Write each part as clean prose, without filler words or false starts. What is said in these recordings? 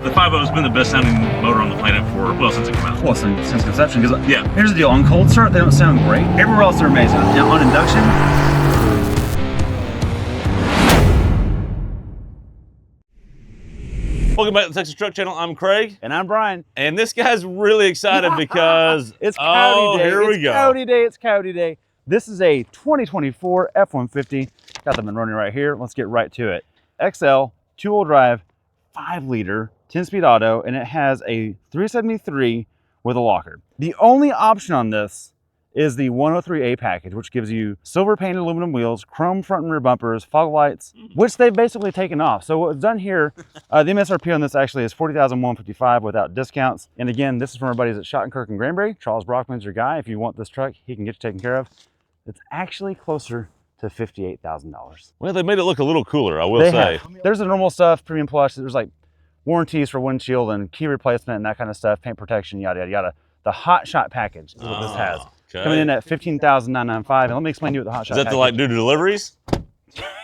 The 5.0 has been the best sounding motor on the planet for, well, since it came out. Well, since conception, because yeah. Here's the deal, on cold start, they don't sound great. Everywhere else, they're amazing. Now, on induction, Welcome back to the Texas Truck Channel. I'm Craig. and I'm Brian. And this guy's really excited because it's Coyote Day. Here we go. Coyote Day. It's Coyote Day. This is a 2024 F150. Got them running right here. Let's get right to it. XL, two-wheel drive, 5-liter, 10-speed auto, and it has a 373 with a locker. The only option on this is the 103A package, which gives you silver painted aluminum wheels, chrome front and rear bumpers, fog lights, which they've basically taken off. So what's done here, the MSRP on this actually is $40,155 without discounts. And again, this is from our buddies at SHOTTENKIRK and Granbury. Charles Brockman's your guy. If you want this truck, he can get you taken care of. It's actually closer to $58,000. Well, they made it look a little cooler, I will say. There's the normal stuff, premium plus. There's like warranties for windshield and key replacement and that kind of stuff, paint protection, yada, yada, yada. The Hot Shot package is what this has. Okay. Coming in at $15,995. And let me explain to you what the Hot Shot Is that package to like do deliveries?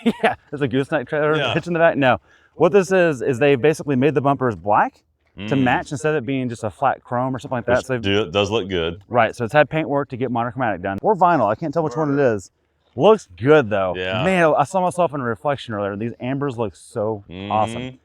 Yeah, there's a gooseneck trailer Yeah. hitch in the back. No, what this is they basically made the bumpers black to match instead of it being just a flat chrome or something like that. Which So it does look good. right, so it's had paint work to get monochromatic done. Or vinyl, I can't tell which one it is. Looks good though. Yeah. Man, I saw myself in a reflection earlier. These ambers look so awesome.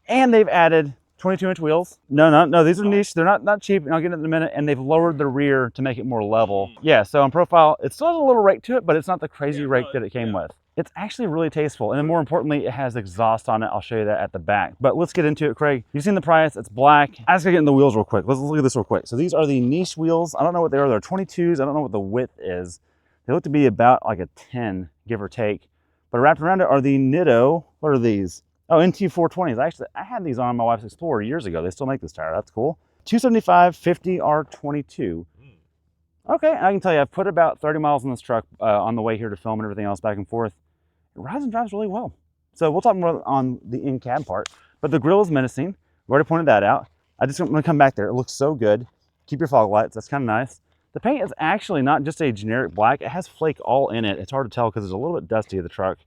And they've added 22-inch wheels. No, these are niche. They're not cheap, and I'll get into it in a minute. And they've lowered the rear to make it more level. Yeah, so on profile, it still has a little rake to it, but it's not the crazy rake that it came with. It's actually really tasteful. And then more importantly, it has exhaust on it. I'll show you that at the back. But let's get into it, Craig. You've seen the price, it's black. I just gotta get in the wheels real quick. Let's look at this real quick. So these are the niche wheels. I don't know what they are. They're 22s. I don't know what the width is. They look to be about like a 10, give or take. But wrapped around it are the Nitto, what are these? Oh, NT420s. Actually, I had these on my wife's Explorer years ago. They still make this tire. That's cool. 275 50 R22. Okay, I can tell you, I've put about 30 miles on this truck on the way here to film and everything else back and forth. It rides and drives really well. So we'll talk more on the in-cab part. But the grill is menacing. We already pointed that out. I'm going to come back there. It looks so good. Keep your fog lights. That's kind of nice. The paint is actually not just a generic black. It has flake all in it. It's hard to tell because it's a little bit dusty of the truck.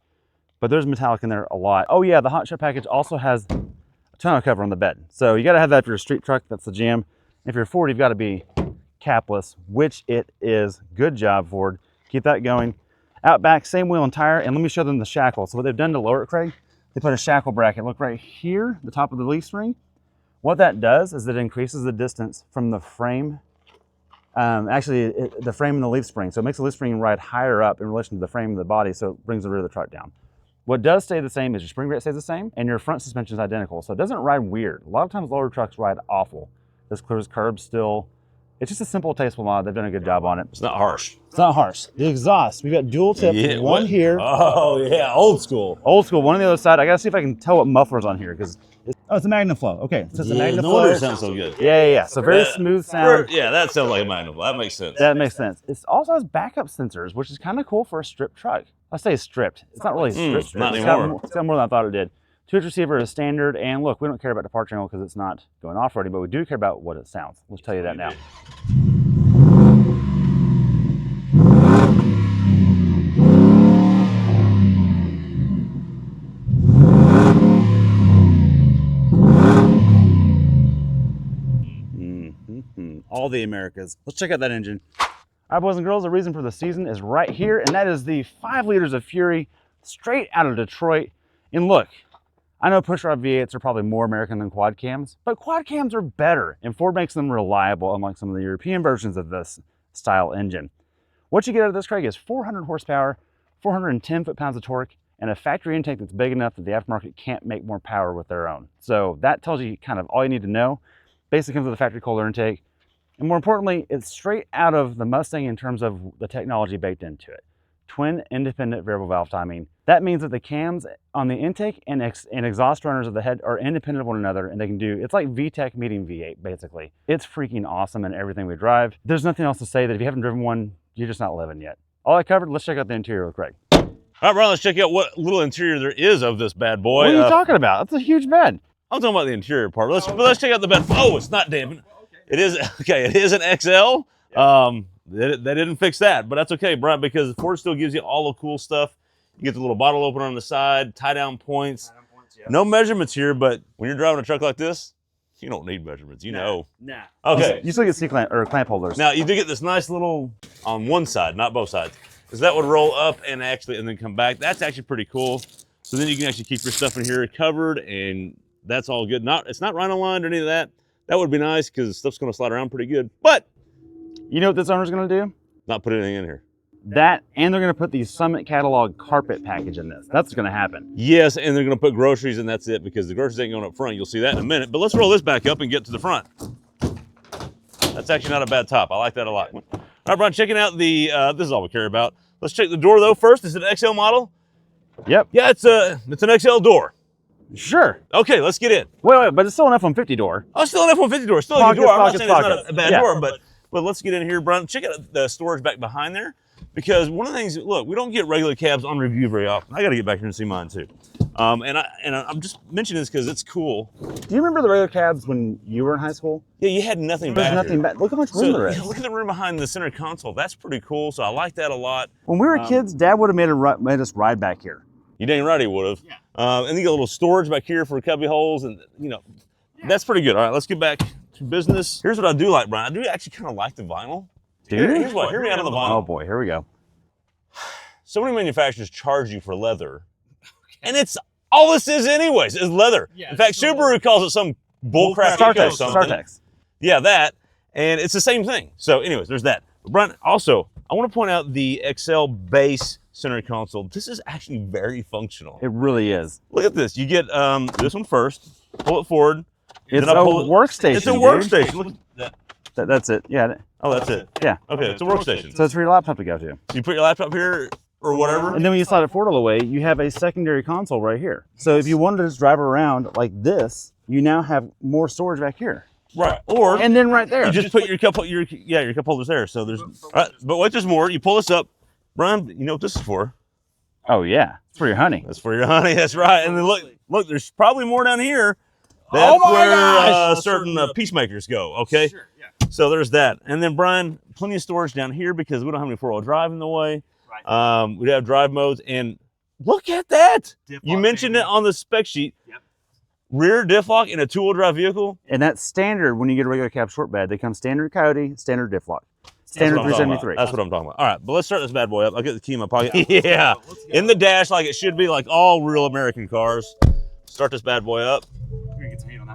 But there's metallic in there a lot. Oh yeah, the Hot Shot package also has a tonneau cover on the bed. So you gotta have that if you're a street truck, that's the jam. If you're a Ford, you've gotta be capless, which it is. Good job, Ford. Keep that going. Out back, same wheel and tire, and let me show them the shackle. So what they've done to lower it, Craig, they put a shackle bracket. Look right here, the top of the leaf spring. What that does is it increases the distance from the frame, the frame and the leaf spring. So it makes the leaf spring ride higher up in relation to the frame of the body, so it brings the rear of the truck down. What does stay the same is your spring rate stays the same and your front suspension is identical. So it doesn't ride weird. A lot of times lower trucks ride awful. This clears curbs still. It's just a simple, tasteful mod. They've done a good job on it. It's not harsh. It's not harsh. The exhaust, we've got dual tip, one here. Oh yeah, old school. Old school, one on the other side. I gotta see if I can tell what muffler's on here because it's a MagnaFlow. Okay, so it's a MagnaFlow. No wonder it sounds so good. Yeah. So very smooth sound. Yeah, that sounds like a MagnaFlow. That makes sense. That makes sense. It also has backup sensors, which is kind of cool for a stripped truck. I say stripped. It's not really stripped. Not anymore. It's got more than I thought it did. 2-inch receiver is standard, and look, we don't care about departure angle because it's not going off-roading, but we do care about what it sounds. Let's tell you that now. All the Americas. Let's check out that engine. All right, boys and girls, the reason for the season is right here, and that is the 5 liters of Fury straight out of Detroit. And look, I know pushrod V8s are probably more American than quad cams, but quad cams are better, and Ford makes them reliable, unlike some of the European versions of this style engine. What you get out of this, Craig, is 400 horsepower, 410 foot-pounds of torque, and a factory intake that's big enough that the aftermarket can't make more power with their own. So that tells you kind of all you need to know. Basically comes with a factory Kohler intake. And more importantly, it's straight out of the Mustang in terms of the technology baked into it. Twin independent variable valve timing. That means that the cams on the intake and exhaust runners of the head are independent of one another, and they can do, it's like VTEC meeting V8, basically. It's freaking awesome in everything we drive. There's nothing else to say that if you haven't driven one, you're just not living yet. All I covered, let's check out the interior with Craig. All right, Brian, let's check out what little interior there is of this bad boy. What are you talking about? That's a huge bed. I'm talking about the interior part. Let's check out the bed. Oh, it's not dampened. It is, okay, it is an XL. They didn't fix that, but that's okay, Brian, because Ford still gives you all the cool stuff. You get the little bottle opener on the side, tie down points. No measurements here, but when you're driving a truck like this, You don't need measurements, you know. Nah. Okay. You still get C-clamp or clamp holders. Now you do get this nice little on one side, not both sides, because that would roll up and then come back. That's actually pretty cool. So then you can actually keep your stuff in here covered, and that's all good. It's not rhino lined or any of that. That would be nice because stuff's going to slide around pretty good. But you know what this owner's going to do? Not put anything in here. That, and they're going to put the Summit catalog carpet package in this. That's going to happen. Yes, and they're going to put groceries, and that's it, because the groceries ain't going up front. You'll see that in a minute. But let's roll this back up and get to the front. That's actually not a bad top. I like that a lot. All right, Brian, checking out the, this is all we care about. Let's check the door, though, first. Is it an XL model? Yep. Yeah, it's an XL door. Sure. Okay, let's get in. Wait, but it's still an F-150 door. Oh, still an F-150 door. Still a good door. I'm not saying it's not a bad Yeah. door, but let's get in here, Brian. Check out the storage back behind there. Because one of the things, look, we don't get regular cabs on review very often. I got to get back here and see mine too. And I'm just mentioning this because it's cool. Do you remember the regular cabs when you were in high school? Yeah, you had nothing back There's nothing back. Look how much room there is. Yeah, look at the room behind the center console. That's pretty cool. So I like that a lot. When we were kids, Dad would have made us ride back here. You dang right he would have. Yeah. And you got a little storage back here for cubby holes, and that's pretty good. All right, let's get back to business. Here's what I do like, Brian. I do actually kind of like the vinyl. Hear me out on the vinyl. Oh boy, here we go. So many manufacturers charge you for leather, and it's all this is anyways, is leather. Yeah, in fact, Subaru calls it some bullcrap eco something. Startex. Yeah, that, and it's the same thing. So anyways, there's that. But Brian, also, I want to point out the XL base center console. This is actually very functional. It really is. Look at this. You get this one first, pull it forward. It's a workstation. It's a workstation. Look at that. That's it. Yeah. Oh, that's it. Yeah. Okay, it's a workstation. So it's for your laptop to go to. So you put your laptop here or whatever. And then when you slide it forward all the way, you have a secondary console right here. So if you wanted to just drive around like this, you now have more storage back here. Right. Or and then right there. You just put your cup holders there. So there's but wait, there's more. You pull this up. Brian, you know what this is for? Oh yeah. It's for your honey. That's for your honey, that's right. And then look, there's probably more down here. That's where certain peacemakers go, okay? Sure, yeah. So there's that. And then, Brian, plenty of storage down here because we don't have any four-wheel drive in the way. Right. We have drive modes. And look at that. You mentioned it on the spec sheet. Yep. Rear diff lock in a two-wheel drive vehicle. And that's standard when you get a regular cab short bed. They come standard Coyote, standard diff lock. Standard 373. That's what I'm talking about. All right, but let's start this bad boy up. I'll get the key in my pocket. Yeah. In the dash like it should be, like all real American cars. Start this bad boy up.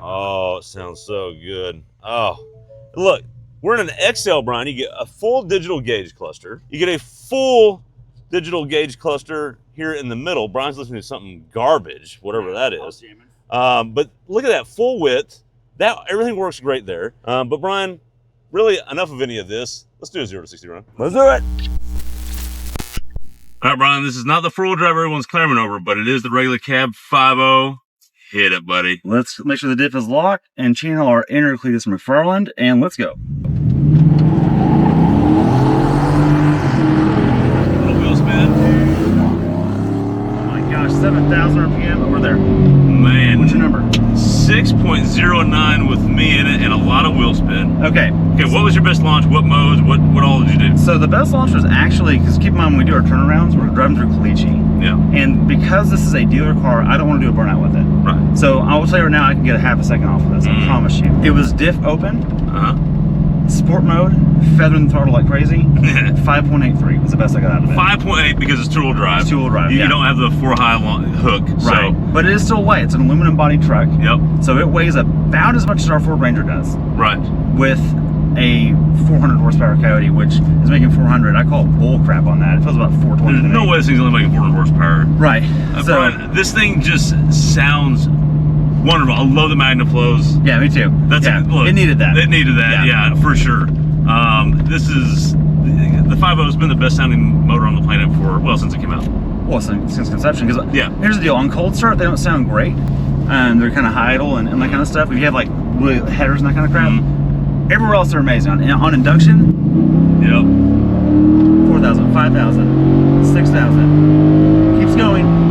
Oh, it sounds so good. Oh, look, we're in an XL, Brian. You get a full digital gauge cluster. You get a full digital gauge cluster here in the middle. Brian's listening to something garbage, whatever that is. But look at that full width. Everything works great there. But Brian, really enough of any of this. Let's do a 0 to 60 run. Let's do it. All right, Brian, this is not the four-wheel drive everyone's clamoring over, but it is the regular cab 5.0. Hit it, buddy. Let's make sure the diff is locked and channel our inner Cletus McFarland, and let's go. Little wheel spin. Oh my gosh, 7,000 RPM over there. Man. What's your number? 6.09 with me in it and a lot of wheel spin. Okay. Okay, what was your best launch? What modes? What all did you do? So the best launch was actually, because keep in mind when we do our turnarounds, we're driving through Caliche. Yeah. And because this is a dealer car, I don't want to do a burnout with it. Right. So I will tell you right now, I can get a half a second off of this. I promise you. It was diff open. Sport mode, feathering the throttle like crazy. 5.83 was the best I got out of it. 5.8 because it's two-wheel drive. It's two-wheel drive, You don't have the four-high hook. Right. So. But it is still light. It's an aluminum body truck. Yep. So it weighs about as much as our Ford Ranger does. Right. With a 400 horsepower Coyote, which is making 400. I call bull crap on that. It feels about 420. There's no way this thing's only making 400 horsepower. Right. So Brian, this thing just sounds wonderful. I love the MagnaFlows. Yeah, me too. Look, it needed that. It needed that, yeah for sure. This is the 5.0 has been the best sounding motor on the planet since it came out. Well, since conception. Because here's the deal: on cold start, they don't sound great. They're kind of high idle and that kind of stuff. If you have like really headers and that kind of crap, everywhere else they're amazing. On induction, 4,000, 5,000, 6,000, keeps going.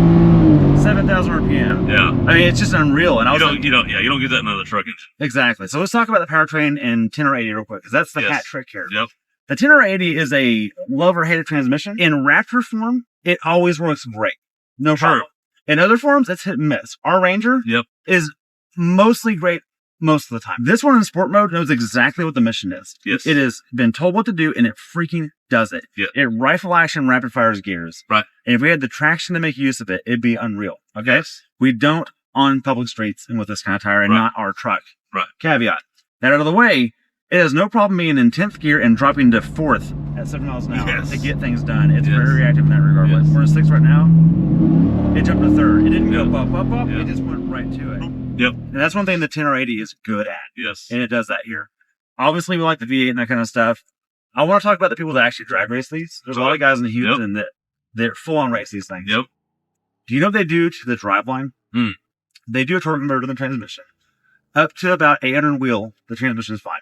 7,000 RPM. Yeah. I mean, it's just unreal. And you don't get that in another truck engine. Exactly. So let's talk about the powertrain and 1080 real quick, because that's the hat trick here. Yep. The 1080 is a love or hate transmission. In Raptor form, it always works great. No problem. In other forms, it's hit and miss. Our Ranger is mostly great most of the time. This one in sport mode knows exactly what the mission is. Yes. It has been told what to do, and it freaking does it. Yeah. It rifle action rapid fires gears. Right. And if we had the traction to make use of it, it'd be unreal. Okay. Yes. We don't on public streets and with this kind of tire, and Right. not our truck. Right. Caveat. That out of the way, it has no problem being in 10th gear and dropping to 4th at 7 miles an hour Yes. to get things done. It's Yes. very reactive in that regard. Yes. But we're in 6th right now. It jumped to 3rd. It didn't go Yeah. bop, bop, bop. Yeah. It just went right to it. Yep. And that's one thing the 10R80 is good at. Yes. And it does that here. Obviously, we like the V8 and that kind of stuff. I want to talk about the people that actually drag race these. There's a lot of guys in Houston that they're full-on race these things. Yep. Do you know what they do to the driveline? Hmm. They do a torque converter to the transmission. Up to about 800 wheel, the transmission is fine.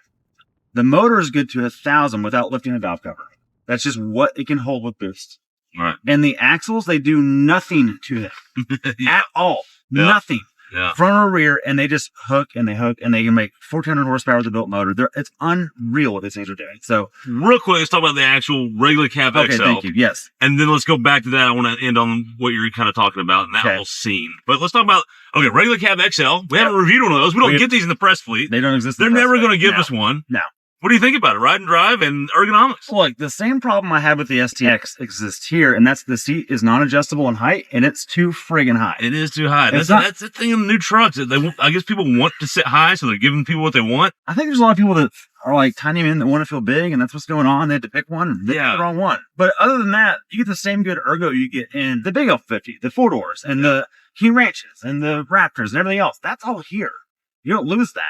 The motor is good to 1,000 without lifting a valve cover. That's just what it can hold with boost. Right. And the axles, they do nothing to them Yeah. at all. Yeah. Nothing. Yeah. Front or rear, and they just hook and they can make 1,400 horsepower with a built motor. It's unreal what these things are doing. So, Real quick, let's talk about the actual regular cab okay, XL. thank you. Yes. And then let's go back to that. I want to end on what you're kind of talking about in that Okay. whole scene. But let's talk about, okay, regular cab XL. We haven't reviewed one of those. We don't get these in the press fleet. They don't exist. They're never going to give us one. No. What do you think about it? Ride and drive and ergonomics? Look, the same problem I had with the STX exists here, and that's the seat is non-adjustable in height, and it's too friggin' high. It is too high. It's That's the thing in the new trucks. I guess people want to sit high, so they're giving people what they want. I think there's a lot of people that are like tiny men that want to feel big, and that's what's going on. They had to pick one, and they picked the wrong one. But other than that, you get the same good ergo you get in the big F150, the 4-doors, and the King Ranches, and the Raptors, and everything else. That's all here. You don't lose that.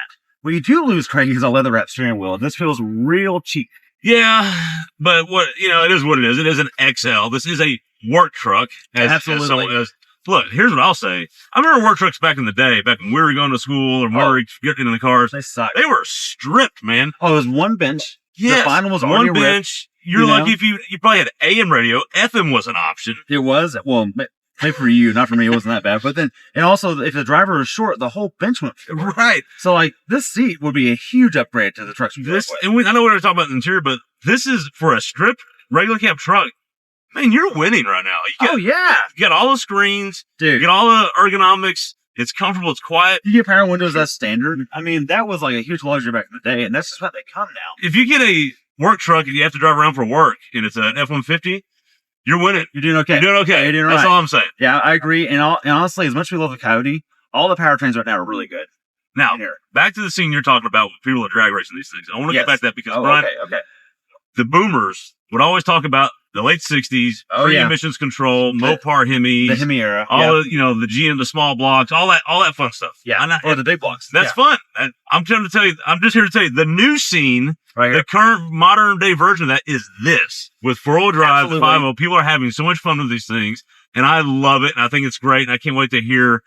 What you do lose, Craig, is a leather wrap steering wheel. This feels real cheap. Yeah, but it is what it is. It is an XL. This is a work truck. Absolutely. Look, here's what I'll say. I remember work trucks back in the day, back when we were going to school or when we were getting in the cars. They suck. They were stripped, man. Oh, it was one bench. Yes, the final was one already ripped. bench. You're lucky if you probably had AM radio. FM was an option. It was. Well, maybe for you, not for me. It wasn't that bad. But then, and also, if the driver was short, the whole bench went forward. Right. So, like, this seat would be a huge upgrade to the trucks. I know we're talking about the interior, but this is for a stripped regular cab truck. Man, you're winning right now. You got all the screens, dude. You got all the ergonomics. It's comfortable. It's quiet. You get power windows as standard. I mean, that was like a huge luxury back in the day, and that's just what they come now. If you get a work truck and you have to drive around for work, and it's an F-150, you're winning. You're doing okay. You're doing okay. You're doing right. That's all I'm saying. Yeah, I agree. And honestly, as much as we love the Coyote, all the powertrains right now are really good. Now, back to the scene you're talking about with people that drag racing these things. I want to get back to that because, Brian, the boomers would always talk about the late 60s, pre-emissions control, Mopar Hemi, the Hemi era, all the GM, the small blocks, all that fun stuff. Yeah, or the big blocks. That's fun. And I'm just here to tell you, the new scene, the current modern day version of that is this with 4-wheel drive, 5.0. People are having so much fun with these things, and I love it, and I think it's great, and I can't wait to hear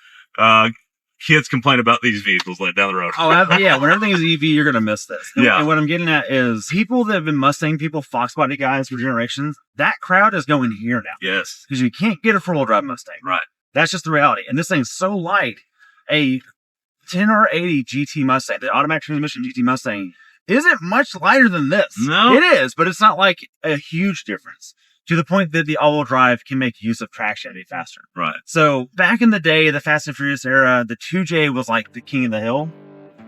kids complain about these vehicles down the road. Oh, yeah. When everything is EV, you're going to miss this. And what I'm getting at is people that have been Mustang people, Fox body guys for generations, that crowd is going here now. Yes. Because you can't get a 4-wheel drive Mustang. Right. That's just the reality. And this thing's so light. A 10R80 GT Mustang, the automatic transmission GT Mustang, isn't much lighter than this. No. It is, but it's not like a huge difference. To the point that the all-wheel drive can make use of traction to be faster. Right. So back in the day, the Fast and Furious era, the 2J was like the king of the hill.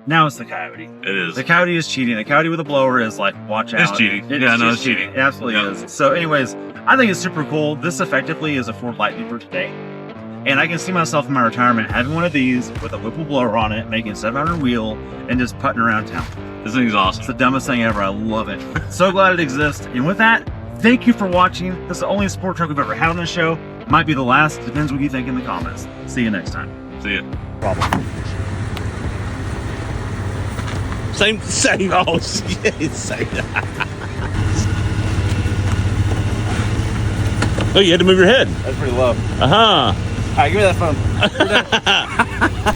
Now it's the Coyote. It is. The Coyote is cheating. A Coyote with a blower is like, watch out. It's cheating. It's cheating. It absolutely is. So anyways, I think it's super cool. This effectively is a Ford Lightning for today. And I can see myself in my retirement having one of these with a Whipple blower on it, making 700 wheel, and just putting around town. This thing's awesome. It's the dumbest thing ever. I love it. So glad it exists. And with that, thank you for watching. This is the only sport truck we've ever had on the show. Might be the last. Depends what you think in the comments. See you next time. See ya. Problem. Same. Oh, shit. Same. Oh, you had to move your head. That's pretty low. Uh-huh. All right, give me that phone.